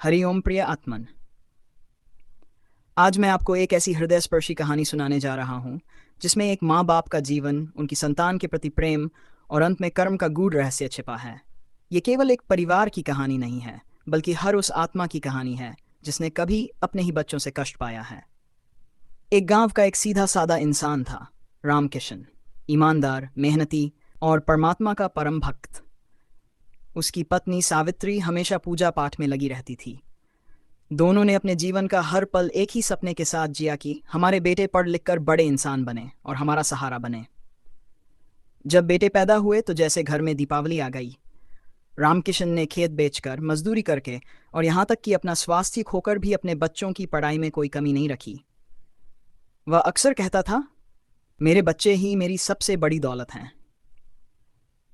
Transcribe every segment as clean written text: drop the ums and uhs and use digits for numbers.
हरिओम प्रिय आत्मन। आज मैं आपको एक ऐसी हृदयस्पर्शी कहानी सुनाने जा रहा हूँ जिसमें एक माँ बाप का जीवन, उनकी संतान के प्रति प्रेम और अंत में कर्म का गूढ़ रहस्य छिपा है। ये केवल एक परिवार की कहानी नहीं है, बल्कि हर उस आत्मा की कहानी है जिसने कभी अपने ही बच्चों से कष्ट पाया है। एक गांव का एक सीधा सादा इंसान था, रामकिशन। ईमानदार, मेहनती और परमात्मा का परम भक्त। उसकी पत्नी सावित्री हमेशा पूजा पाठ में लगी रहती थी। दोनों ने अपने जीवन का हर पल एक ही सपने के साथ जिया कि हमारे बेटे पढ़ लिख कर बड़े इंसान बने और हमारा सहारा बने। जब बेटे पैदा हुए तो जैसे घर में दीपावली आ गई। रामकिशन ने खेत बेचकर, मजदूरी करके और यहाँ तक कि अपना स्वास्थ्य खोकर भी अपने बच्चों की पढ़ाई में कोई कमी नहीं रखी। वह अक्सर कहता था, मेरे बच्चे ही मेरी सबसे बड़ी दौलत हैं।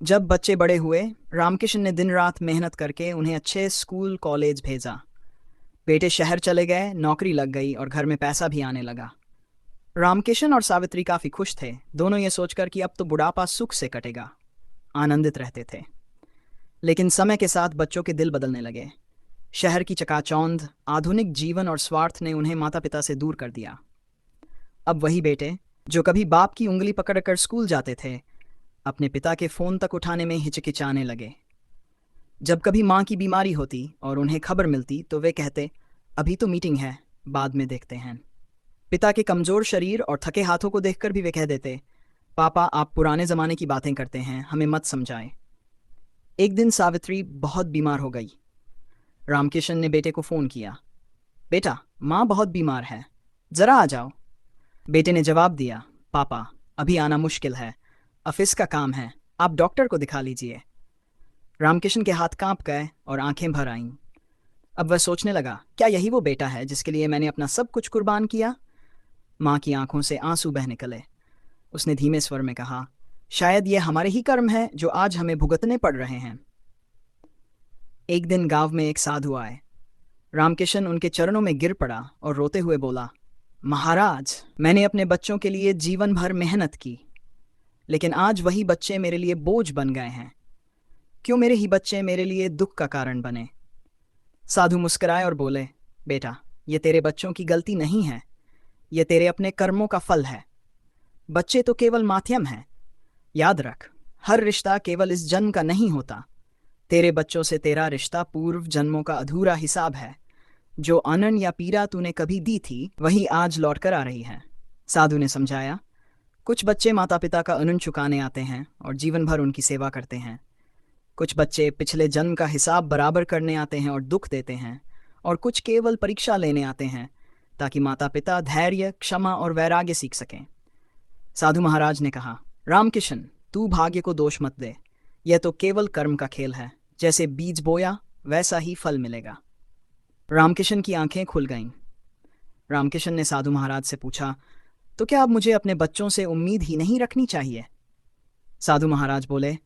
जब बच्चे बड़े हुए, रामकिशन ने दिन रात मेहनत करके उन्हें अच्छे स्कूल कॉलेज भेजा। बेटे शहर चले गए, नौकरी लग गई और घर में पैसा भी आने लगा। रामकिशन और सावित्री काफी खुश थे, दोनों ये सोचकर कि अब तो बुढ़ापा सुख से कटेगा। आनंदित रहते थे। लेकिन समय के साथ बच्चों के दिल बदलने लगे। शहर की चकाचौंध, आधुनिक जीवन और स्वार्थ ने उन्हें माता पिता से दूर कर दिया। अब वही बेटे, जो कभी बाप की उंगली पकड़कर स्कूल जाते थे, अपने पिता के फोन तक उठाने में हिचकिचाने लगे। जब कभी माँ की बीमारी होती और उन्हें खबर मिलती तो वे कहते, अभी तो मीटिंग है, बाद में देखते हैं। पिता के कमजोर शरीर और थके हाथों को देखकर भी वे कह देते, पापा आप पुराने जमाने की बातें करते हैं, हमें मत समझाएं। एक दिन सावित्री बहुत बीमार हो गई। रामकिशन ने बेटे को फोन किया, बेटा माँ बहुत बीमार है, जरा आ जाओ। बेटे ने जवाब दिया, पापा अभी आना मुश्किल है, ऑफिस का काम है, आप डॉक्टर को दिखा लीजिए। रामकिशन के हाथ कांप गए और आंखें भर आईं। अब वह सोचने लगा, क्या यही वो बेटा है जिसके लिए मैंने अपना सब कुछ कुर्बान किया? माँ की आंखों से आंसू बह निकले। उसने धीमे स्वर में कहा, शायद ये हमारे ही कर्म हैं जो आज हमें भुगतने पड़ रहे हैं। एक दिन गांव में एक साधु आए। रामकिशन उनके चरणों में गिर पड़ा और रोते हुए बोला, महाराज मैंने अपने बच्चों के लिए जीवन भर मेहनत की, लेकिन आज वही बच्चे मेरे लिए बोझ बन गए हैं। क्यों मेरे ही बच्चे मेरे लिए दुख का कारण बने? साधु मुस्कुराए और बोले, बेटा ये तेरे बच्चों की गलती नहीं है, ये तेरे अपने कर्मों का फल है। बच्चे तो केवल माध्यम हैं। याद रख, हर रिश्ता केवल इस जन्म का नहीं होता। तेरे बच्चों से तेरा रिश्ता पूर्व जन्मों का अधूरा हिसाब है। जो आनंद या पीड़ा तूने कभी दी थी वही आज लौट कर आ रही है। साधु ने समझाया, कुछ बच्चे माता पिता का अनंत चुकाने आते हैं और जीवन भर उनकी सेवा करते हैं। कुछ बच्चे पिछले जन्म का हिसाब बराबर करने आते हैं और दुख देते हैं, और कुछ केवल परीक्षा लेने आते हैं ताकि माता पिता धैर्य, क्षमा और वैराग्य सीख सकें। साधु महाराज ने कहा, रामकिशन तू भाग्य को दोष मत दे, यह तो केवल कर्म का खेल है। जैसे बीज बोया वैसा ही फल मिलेगा। रामकिशन की आंखें खुल गईं। रामकिशन ने साधु महाराज से पूछा, तो क्या अब मुझे अपने बच्चों से उम्मीद ही नहीं रखनी चाहिए? साधु महाराज बोले,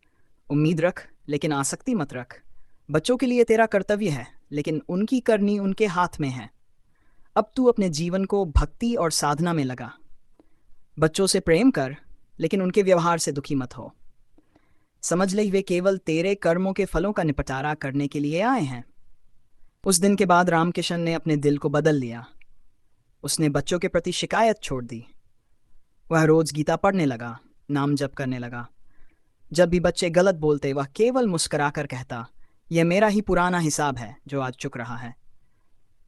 उम्मीद रख, लेकिन आसक्ति मत रख। बच्चों के लिए तेरा कर्तव्य है, लेकिन उनकी करनी उनके हाथ में है। अब तू अपने जीवन को भक्ति और साधना में लगा। बच्चों से प्रेम कर, लेकिन उनके व्यवहार से दुखी मत हो। समझ ले वे केवल तेरे कर्मों के फलों का निपटारा करने के लिए आए हैं। उस दिन के बाद रामकिशन ने अपने दिल को बदल लिया। उसने बच्चों के प्रति शिकायत छोड़ दी। वह रोज गीता पढ़ने लगा, नाम जप करने लगा। जब भी बच्चे गलत बोलते वह केवल मुस्कुराकर कहता, यह मेरा ही पुराना हिसाब है जो आज चुक रहा है।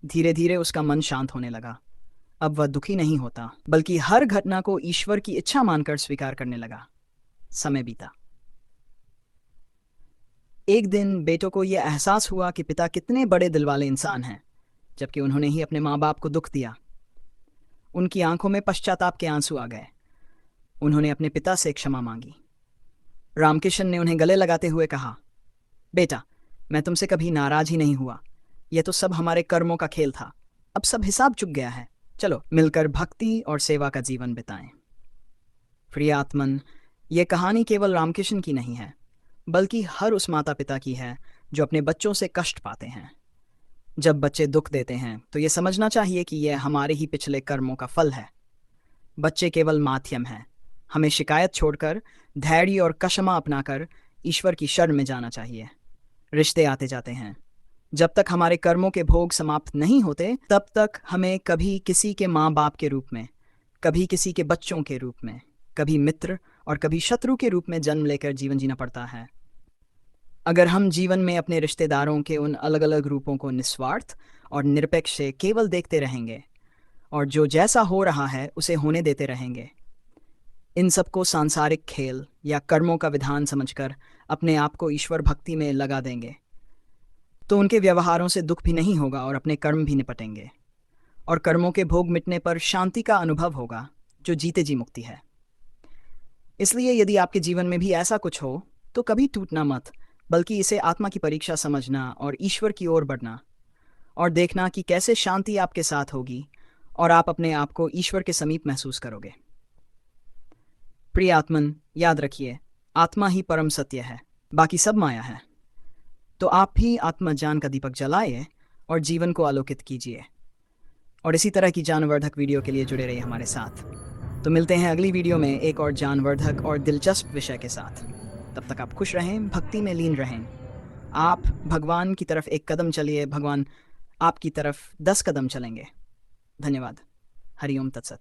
धीरे धीरे उसका मन शांत होने लगा। अब वह दुखी नहीं होता, बल्कि हर घटना को ईश्वर की इच्छा मानकर स्वीकार करने लगा। समय बीता। एक दिन बेटों को यह एहसास हुआ कि पिता कितने बड़े दिल वाले इंसान हैं, जबकि उन्होंने ही अपने माँ बाप को दुख दिया। उनकी आंखों में पश्चाताप के आंसू आ गए। उन्होंने अपने पिता से क्षमा मांगी। रामकिशन ने उन्हें गले लगाते हुए कहा, बेटा मैं तुमसे कभी नाराज ही नहीं हुआ। यह तो सब हमारे कर्मों का खेल था। अब सब हिसाब चुक गया है। चलो मिलकर भक्ति और सेवा का जीवन बिताएं। प्रिय आत्मन, यह कहानी केवल रामकिशन की नहीं है, बल्कि हर उस माता पिता की है जो अपने बच्चों से कष्ट पाते हैं। जब बच्चे दुख देते हैं तो यह समझना चाहिए कि यह हमारे ही पिछले कर्मों का फल है। बच्चे केवल माध्यम हैं। हमें शिकायत छोड़कर, धैर्य और क्षमा अपनाकर ईश्वर की शरण में जाना चाहिए। रिश्ते आते जाते हैं, जब तक हमारे कर्मों के भोग समाप्त नहीं होते तब तक हमें कभी किसी के माँ बाप के रूप में, कभी किसी के बच्चों के रूप में, कभी मित्र और कभी शत्रु के रूप में जन्म लेकर जीवन जीना पड़ता है। अगर हम जीवन में अपने रिश्तेदारों के उन अलग अलग रूपों को निस्वार्थ और निरपेक्ष से केवल देखते रहेंगे और जो जैसा हो रहा है उसे होने देते रहेंगे, इन सबको सांसारिक खेल या कर्मों का विधान समझकर अपने आप को ईश्वर भक्ति में लगा देंगे, तो उनके व्यवहारों से दुख भी नहीं होगा और अपने कर्म भी निपटेंगे और कर्मों के भोग मिटने पर शांति का अनुभव होगा जो जीते जी मुक्ति है। इसलिए यदि आपके जीवन में भी ऐसा कुछ हो तो कभी टूटना मत, बल्कि इसे आत्मा की परीक्षा समझना और ईश्वर की ओर बढ़ना और देखना कि कैसे शांति आपके साथ होगी और आप अपने आप को ईश्वर के समीप महसूस करोगे। प्रिय आत्मन, याद रखिए, आत्मा ही परम सत्य है, बाकी सब माया है। तो आप भी आत्मज्ञान का दीपक जलाइए और जीवन को आलोकित कीजिए। और इसी तरह की ज्ञानवर्धक वीडियो के लिए जुड़े रहिए हमारे साथ। तो मिलते हैं अगली वीडियो में एक और ज्ञानवर्धक और दिलचस्प विषय के साथ। तब तक आप खुश रहें, भक्ति में लीन रहें। आप भगवान की तरफ एक कदम चलिए, भगवान आपकी तरफ 10 कदम चलेंगे। धन्यवाद। हरिओम तत्सत।